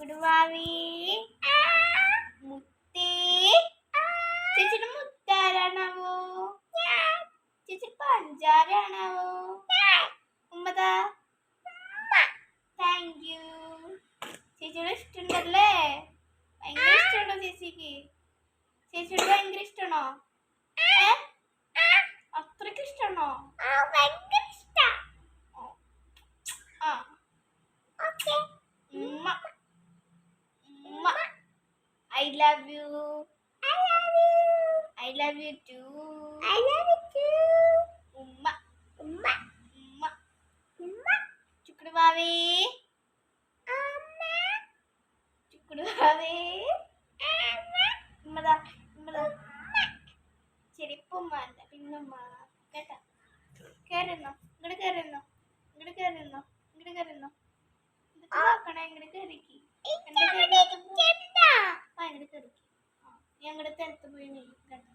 ചുക്കുടുവാവി മുത്തേ ചേച്ചിയുടെ മുത്താരാണാവോ ചേച്ചി പഞ്ചാരാണാവോ ഉമ്മതാ താങ്ക് യു ചേച്ചിയോട് ഇഷ്ടമുണ്ടല്ലേ ഭയങ്കര ഇഷ്ടമുണ്ടോ ചേച്ചിക്ക് ചേച്ചിയോട് ഭയങ്കര ഇഷ്ടമാണോ അത്രയ്ക്ക് ഇഷ്ടമാണോ ഭയങ്കര ഇഷ്ടം ഉമ്മ ഉമ്മ I love you. I love you. I love you too. I love you too. ഉമ്മ ഉമ്മ ഉമ്മ ഉമ്മ ചുക്കുടുവാവേ അമ്മ ചുക്കുടുവാവേ അമ്മ ഉമ്മതാ ഉമ്മതാ ചെരിപ്പുമ്മ അല്ല പിന്നുമ്മ കേട്ടാ കേറുന്നോ ഇങ്ങോട്ട് കേറുന്നോ ഇങ്ങോട്ട് കേറുന്നോ ഇങ്ങോട്ട് കേറുന്നോ ഇതൊക്കെ നോക്കണേ ഇങ്ങോട്ട് കേറിക്ക് എന്റെ ഇങ്ങോട്ട് കയറിക്ക് ഞാൻ ഇങ്ങോട്ട് തിരത്ത് പോയി കേട്ടോ